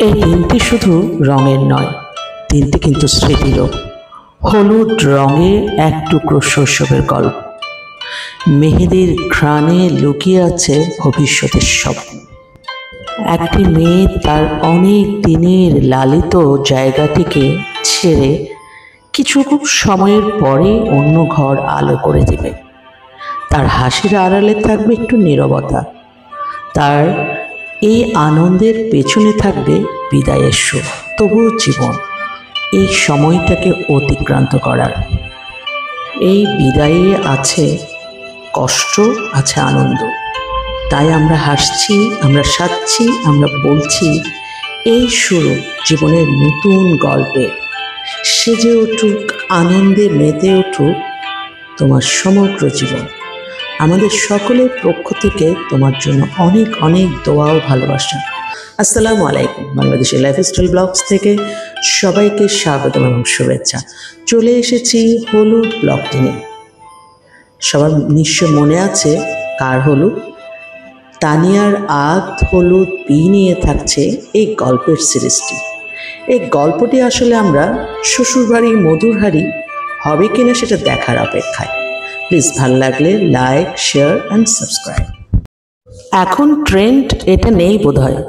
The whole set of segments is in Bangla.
এই দিনটি শুধু রঙের নয়, দিনটি কিন্তু স্মৃতিরও। হলুদ রঙে এক টুকরো শৈশবের গল্প, মেহেদির ঘ্রাণে লুকিয়ে আছে ভবিষ্যতের স্বপ্ন। একটি মেয়ে তার অনেক দিনের লালিত জায়গাটিকে ছেড়ে কিছু সময়ের পরে অন্য ঘর আলো করে দেবে। তার হাসির আড়ালে থাকবে একটু নীরবতা, তার এই আনন্দের পেছনে থাকবে বিদায়ের সুর। তবুও জীবন এই সময়টাকে অতিক্রান্ত করার। এই বিদায়ে আছে কষ্ট, আছে আনন্দ। তাই আমরা হাসছি, আমরা সাজছি, আমরা বলছি এই শুরু জীবনের নতুন গল্পে। সেজে উঠুক, আনন্দে মেতে উঠুক তোমার সমগ্র জীবন। আমাদের সকলের পক্ষ থেকে তোমার জন্য অনেক অনেক দোয়া ও ভালোবাসা। আসসালামু আলাইকুম। বাংলাদেশি লাইফস্টাইল ব্লগস থেকে সবাইকে স্বাগত এবং শুভেচ্ছা। চলে এসেছি হলুদ ব্লগটি নিয়ে। সবার নিশ্চয় মনে আছে কার হলুদ? তানিয়ার আদ হলুদ বি নিয়ে থাকছে এই গল্পের সিরিজটি। এই গল্পটি আসলে আমরা শ্বশুরবাড়ি মধুর হাড়ি হবে কিনা সেটা দেখার অপেক্ষায়। প্লিজ ভালো লাগলে লাইক, শেয়ার অ্যান্ড সাবস্ক্রাইব। এখন ট্রেন্ড এটা নেই বোধহয়,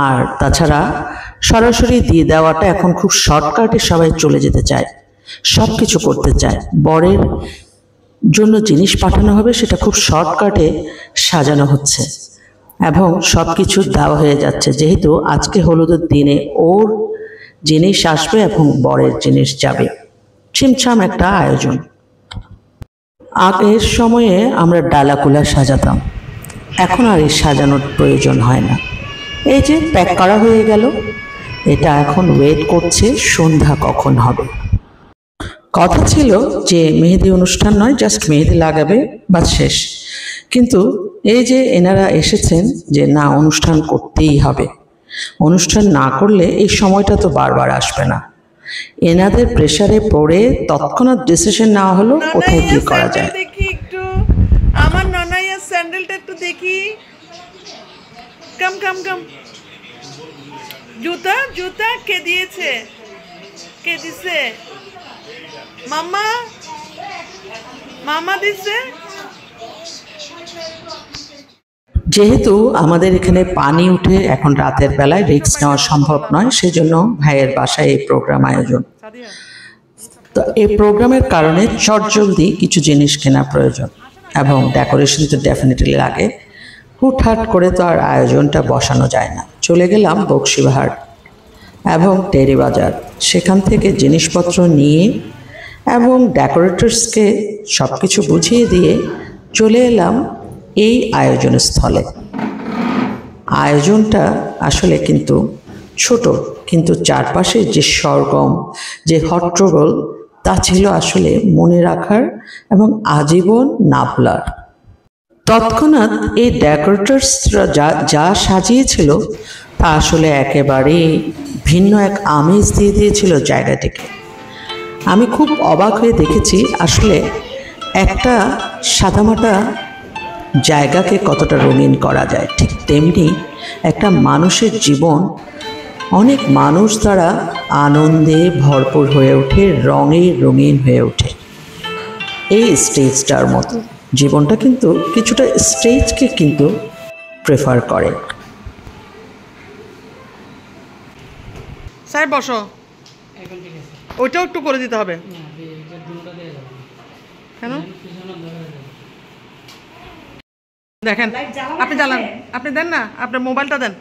আর তাছাড়া সরাসরি দিয়ে দেওয়াটা এখন খুব শর্টকাটে সবাই চলে যেতে চায়, সব কিছু করতে চায়। বরের জন্য জিনিস পাঠানো হবে, সেটা খুব শর্টকাটে সাজানো হচ্ছে এবং সব কিছু দেওয়া হয়ে যাচ্ছে। যেহেতু আজকে হলুদের দিনে ওর জিনিস আসবে এবং বরের জিনিস যাবে, ছিমছাম একটা আয়োজন। আগের সময়ে আমরা ডালাকুলা সাজাতাম, এখন আর এই সাজানোর প্রয়োজন হয় না। এই যে প্যাক করা হয়ে গেল, এটা এখন ওয়েট করছে সন্ধ্যা কখন হবে। কথা ছিল যে মেহেদি অনুষ্ঠান নয়, জাস্ট মেহেদি লাগাবে বা শেষ। কিন্তু এই যে এনারা এসেছেন যে না, অনুষ্ঠান করতেই হবে, অনুষ্ঠান না করলে এই সময়টা তো বারবার আসবে না। এনাদের প্রেসারে পড়ে তৎক্ষণাৎ ডিসিশন নেওয়া হলো কোথায় কি করা যায়। দেখি একটু আমার ননাইয়ের স্যান্ডেলটা একটু দেখি। কাম কাম কাম। জুতা জুতা কে দিয়েছে? কে দিছে? মামা মামা দিছে। যেহেতু আমাদের এখানে পানি উঠে এখন রাতের বেলায় রিস্ক নেওয়া সম্ভব নয়, সেজন্য ভাইয়ের বাসায় এই প্রোগ্রাম আয়োজন। তো এই প্রোগ্রামের কারণে চটজলদি কিছু জিনিস কেনা প্রয়োজন এবং ডেকোরেশন তো ডেফিনেটলি লাগে। হুটহাট করে তো আর আয়োজনটা বসানো যায় না। চলে গেলাম বক্সিবাহার এবং টেরি বাজার, সেখান থেকে জিনিসপত্র নিয়ে এবং ডেকোরেটরসকে সব কিছু বুঝিয়ে দিয়ে চলে এলাম এই আয়োজন স্থলে। আয়োজনটা আসলে কিন্তু ছোট, কিন্তু চারপাশে যে সরগম, যে হট্টগোল, তা ছিল আসলে মনে রাখার এবং আজীবন না ভোলার। তৎক্ষণাৎ এই ডেকোরেটরসরা যা সাজিয়েছিল তা আসলে একেবারে ভিন্ন এক আমেজ দিয়ে দিয়েছিল জায়গাটিকে। আমি খুব অবাক হয়ে দেখেছি আসলে একটা সাদামাটা জায়গাকে কতটা রঙিন করা যায়। ঠিক তেমনি একটা মানুষের জীবন অনেক মানুষ দ্বারা আনন্দে ভরপুর হয়ে ওঠে, রঙে রঙিন হয়ে ওঠে। এই স্টেজটার মতো জীবনটা কিন্তু কিছুটা স্টেজকে কিন্তু প্রেফার করে। স্যার বসো, ওইটাও একটু করে দিতে হবে। কেন? দেখেন, আপনি জ্বালান, আপনি দেন না, আপনার মোবাইলটা দেন।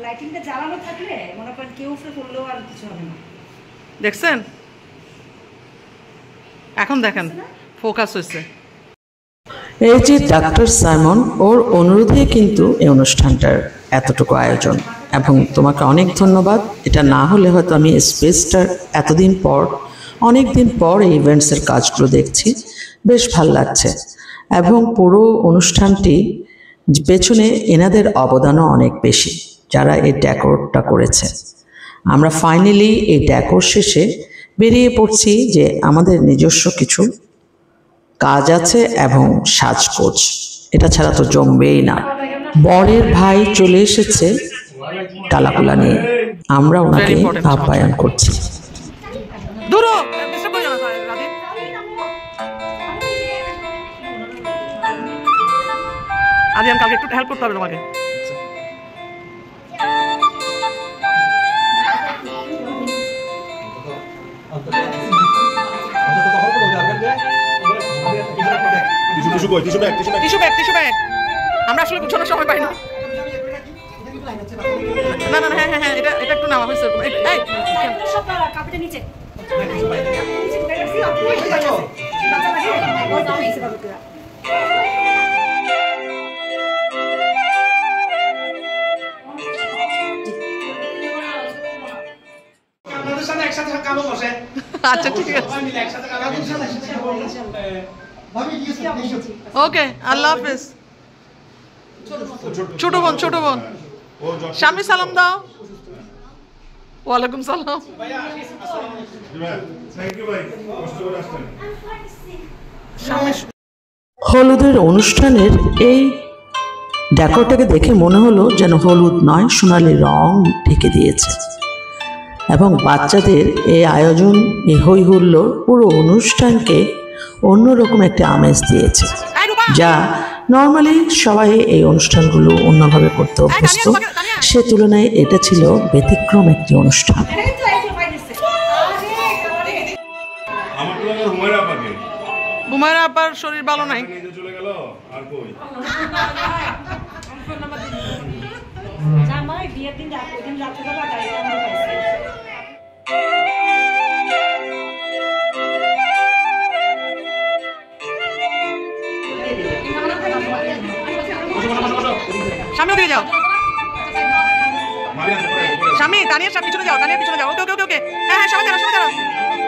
লাইটিংটা জ্বালানো থাকলে মনে করেন কেউ উঠে পড়লেও আর কিছু হবে না। দেখছেন? এখন দেখেন ফোকাস হয়েছে। এই যে ডাক্তার সাইমন, ওর অনুরোধে কিন্তু এই অনুষ্ঠানটার এতটুকু আয়োজন এবং তোমাকে অনেক ধন্যবাদ। এটা না হলে হয়তো আমি স্পেসটার অনেক দিন পর এই ইভেন্টসের কাজগুলো দেখছি, বেশ ভাল লাগছে। এবং পুরো অনুষ্ঠানটি পেছনে এনাদের অবদানও অনেক বেশি, যারা এই ডেকোরটা করেছে। আমরা ফাইনালি এই ডেকোর শেষে বেরিয়ে পড়ছি যে আমাদের নিজস্ব কিছু কাজ আছে এবং সাজগোজ, এটা ছাড়া তো জমবেই না। বরের ভাই চলে এসেছে তালাকুলা নিয়ে। আমরা ওনাকে আপ্যায়ন করছি। দূরো ডিস্টার্ব করে জানা রাধে। আদিয়ান কালকে একটু হেল্প করতে হবে তোমাকে। টিস্যু ব্যাগ আমরা আসলে গুছানোর সময় পাই না। না না হ্যাঁ হ্যাঁ হ্যাঁ এটা একটু নামা হয়েছে। আচ্ছা ঠিক আছে ওকে আল্লাহ হাফেজ। ছোট বোন স্বামী সালাম দাও। ওয়ালাইকুম সালাম। হলুদের অনুষ্ঠানের এই ডেকোরটাকে দেখে মনে হলো যেন হলুদ নয়, সোনালি রং ঢেকে দিয়েছে এবং বাচ্চাদের এই আয়োজন, এই হই হুল্লোড় পুরো অনুষ্ঠানকে অন্যরকম একটা আমেজ দিয়েছে, যা নর্মালি সবাই এই অনুষ্ঠানগুলো অন্যভাবে করতে অভ্যস্ত। সে তুলনায় এটা ছিল ব্যতিক্রম একটি অনুষ্ঠান। হুমায়রা আপার শরীর ভালো নাই। সামনে দিকে যাও, সামনে তানিয়ার সামনে পিছনে যাও, তানিয়ার পিছনে যাও। ওকে ওকে ওকে হ্যাঁ হ্যাঁ সবাই দাঁড়াও।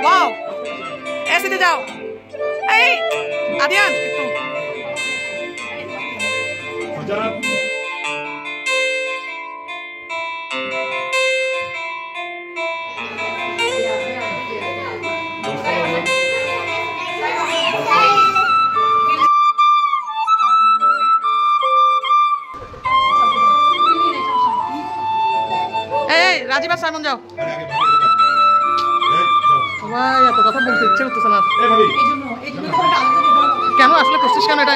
ওয়াও এসিতে যাও। এই আদিয়ান একটু রাজীব আর সাইমন যাও। ভাই এত কথা বলতে ইচ্ছে করতেছে না কেন? আসলে করছিস কেন? এটা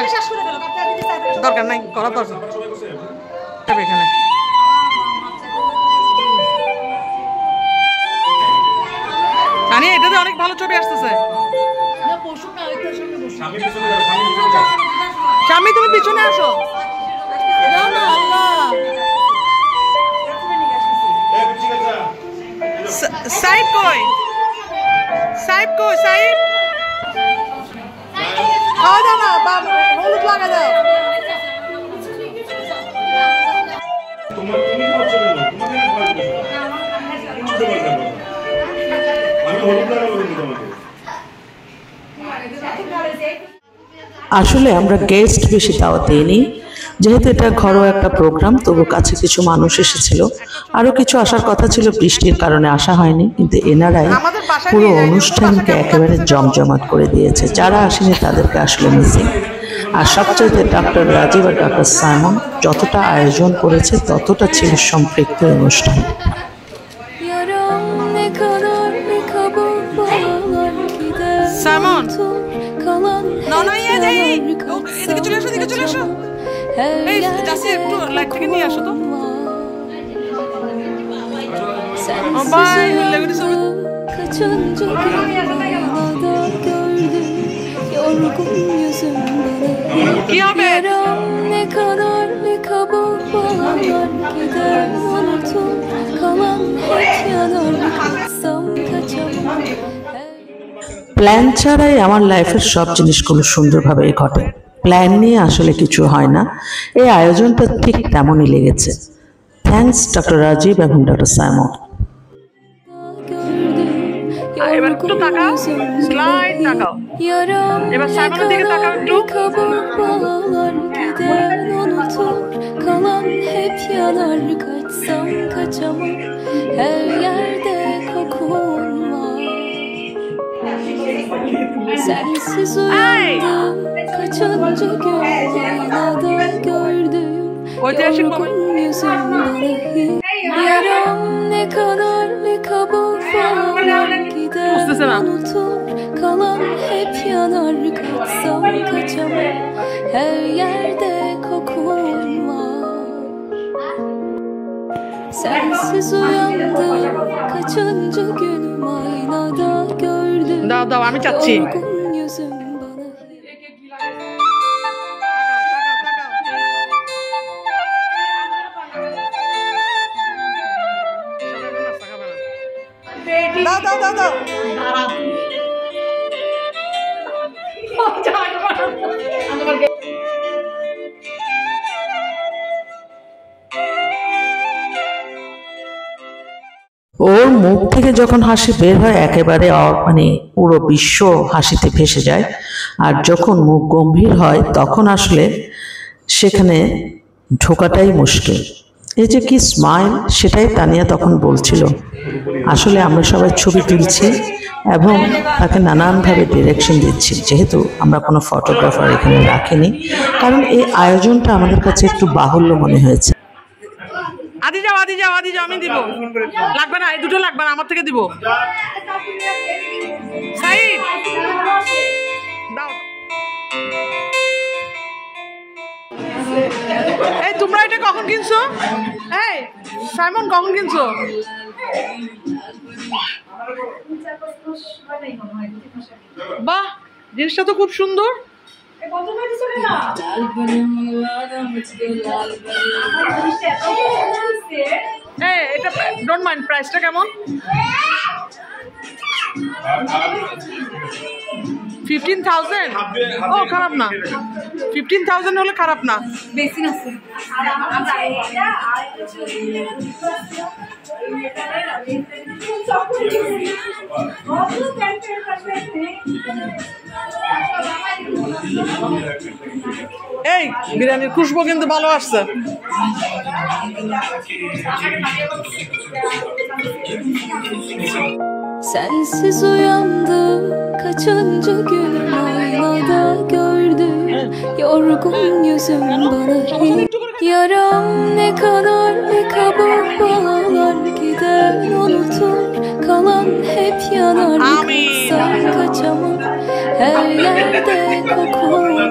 দরকার নাই, করার দরকার এখানে। জানি এটাতে অনেক ভালো ছবি আসতেছে। স্বামী তুমি পিছনে আসো। সাইব কই? সাইব কই? সাইব খাওয়া দাও না, হলুদ লাগা দাও। আসলে আমরা গেস্ট বেশি দাওয়াত দিইনি, যেহেতু এটা ঘরোয়া একটা প্রোগ্রাম। তবু কাছে কিছু মানুষ এসেছিল, আরও কিছু আসার কথা ছিল, বৃষ্টির কারণে আসা হয়নি। কিন্তু এনারাই পুরো অনুষ্ঠানকে একেবারে জমজমাট করে দিয়েছে। যারা আসেনি তাদেরকে আসলে মিসিং। আর সবচাইতে ডক্টর রাজীব আর ডক্টর সাইমন যতটা আয়োজন করেছে ততটা ছিল সম্পৃক্ত অনুষ্ঠান। সাইমন ননাইয়া যাই, এদিকে চলে আসো, এদিকে চলে আসো। এই যাচ্ছি, একটু লাইট থেকে নিয়ে আসো তো। কি হবে? প্ল্যান ছাড়াই আমার লাইফের সব জিনিসগুলো সুন্দরভাবে ঘটে। প্ল্যান নিয়ে আসলে কিছু হয় না। এই আয়োজনটা ঠিক তেমনই লেগেছে। থ্যাঙ্কস ডক্টর রাজীব এবং ডক্টর সাইমন। এবার একটু তাকাও, স্লাইড তাকাও। এবার সাইমনের দিকে তাকাও একটু। Sensiz uyandım, kaçınca gönlüne gördüm. Yorgun yüzümden Yaram ne kadar ne kabuk bağlar gider unutur kalan hep yanar kaçsam kaçamam her yerde kokun var. Sensiz uyandım kaçıncı günüm aynada gördüm. দাও আমি চাচ্ছি। Yorgun yüzüm bana দাও ওর মুখ থেকে যখন হাসি বের হয় একেবারে মানে পুরো বিশ্ব হাসিতে ভেসে যায়, আর যখন মুখ গম্ভীর হয় তখন আসলে সেখানে ঢোকাটাই মুশকিল। এই যে কি স্মাইল, সেটাই তানিয়া তখন বলছিল। আসলে আমরা সবাই ছবি তুলছি এবং তাকে নানানভাবে ডিরেকশন দিচ্ছি, যেহেতু আমরা কোনো ফটোগ্রাফার এখানে রাখিনি, কারণ এই আয়োজনটা আমাদের কাছে একটু বাহুল্য মনে হয়েছে। আদি যাও আমি দিব, লাগবে না, এই দুটো লাগবে না, আমার থেকে দিব। সাইদ দাও। এই তোমরা এটা কখন কিনছো? এই সাইমন কখন কিনছো? বাহ, জিনিসটা তো খুব সুন্দর। এটা ডোন্ট মাইন্ড, প্রাইসটা কেমন? 15,000? ও খারাপ না, 15,000 হলে খারাপ না। বেশি না এই বিরিয়ানির খুশবু কিন্তু ভালো আসছে। Sensiz uyandım kaçıncı günüm aynada gördüm yorgun yüzüm bana hiç. Yaram ne kadar ne kabuk bağlar gider unutur kalan hep yanar kaçsam kaçamam her yerde kokun var.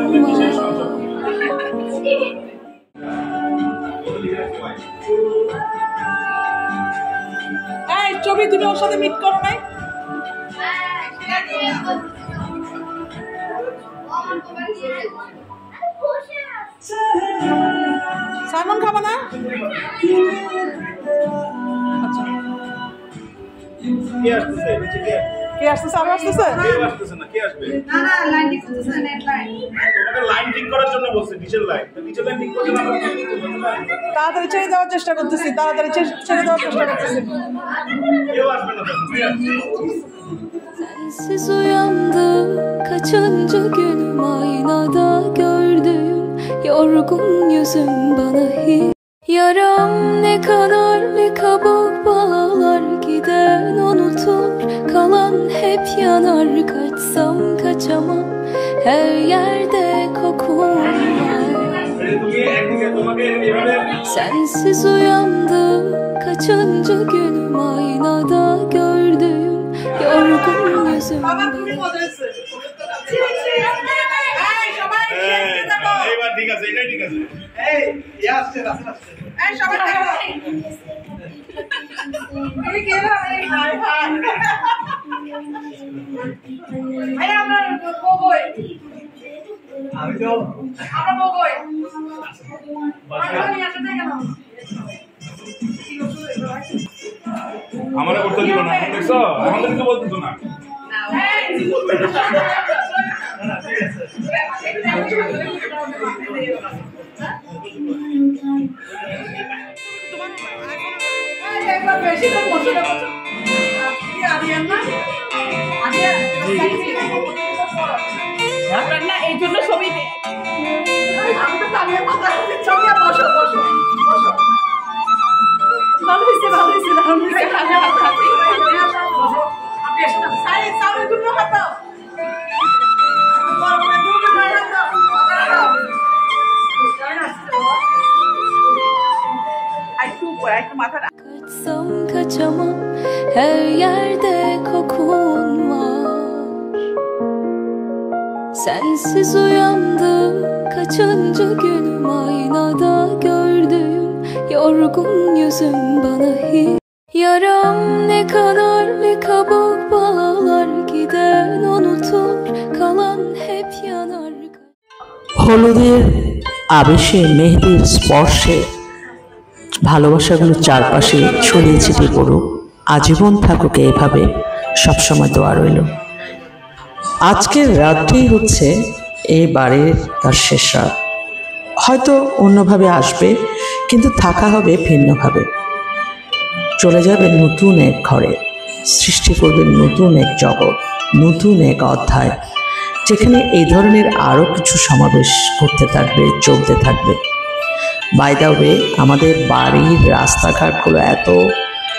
এই ছবি তুমি ওর সাথে মিট করো নাই? সাইমন খাবা না? কে আসতেছে? আরো আসতেছে? তাড়াতাড়ি ছেড়ে দেওয়ার চেষ্টা করতেছি, Sensiz uyandım kaçıncı günüm aynada gördüm yorgun yüzüm bana hiç. Yaram ne kadar ne kabuk bağlar gider unutur kalan hep yanar kaçsam kaçamam her yerde kokun var. Sensiz uyandım kaçıncı günüm aynada gördüm yorgun yüzüm bana ঠিক আছে, এটাই ঠিক আছে। আমি তো আমার করতে দিব না, দেখছো আমাদের কিছু বলতেছো না। এই জন্য ছবি একটু মাথা harcamam. Her yerde kokun var. Sensiz uyandım kaçıncı günüm, aynada gördüğüm yorgun yüzüm bana hiç. Yaram ne kadar ne kabuk bağlar, giden unutur kalan hep yanar. হলুদের আবেশে, মেহেদির স্পর্শে ভালোবাসাগুলো চারপাশে ছড়িয়ে ছিটিয়ে পড়ুক, আজীবন থাকুক এইভাবে, সবসময় দোয়া রইল। আজকের রাতটি হচ্ছে এই বাড়ির তার শেষ রাত। হয়তো অন্যভাবে আসবে, কিন্তু থাকা হবে ভিন্নভাবে। চলে যাবে নতুন এক ঘরে, সৃষ্টি করবে নতুন এক জগৎ, নতুন এক অধ্যায়, যেখানে এই ধরনের আরও কিছু সমাবেশ করতে থাকবে, চলতে থাকবে। বাই দ্য ওয়ে, আমাদের বাড়ির রাস্তাঘাটগুলো এত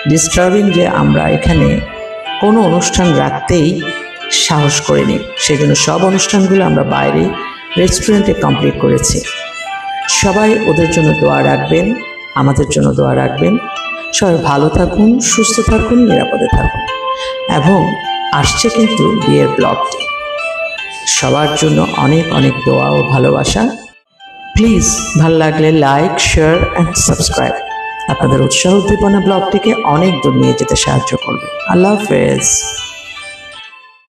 ডিস্টার্বিং যে আমরা এখানে কোনো অনুষ্ঠান রাখতেই সাহস করিনি। সেজন্য সব অনুষ্ঠানগুলো আমরা বাইরে রেস্টুরেন্টে কমপ্লিট করেছি। সবাই ওদের জন্য দোয়া রাখবেন, আমাদের জন্য দোয়া রাখবেন। সবাই ভালো থাকুন, সুস্থ থাকুন, নিরাপদে থাকুন। এবং আসছে কিন্তু বিয়ের ব্লগটি, সবার জন্য অনেক অনেক দোয়া ও ভালোবাসা। প্লিজ ভালো লাগলে লাইক, শেয়ার অ্যান্ড সাবস্ক্রাইব। আপনাদের উৎসাহ উদ্দীপনা ব্লগটিকে অনেক দূর নিয়ে যেতে সাহায্য করবে। আল্লাহ হাফেজ।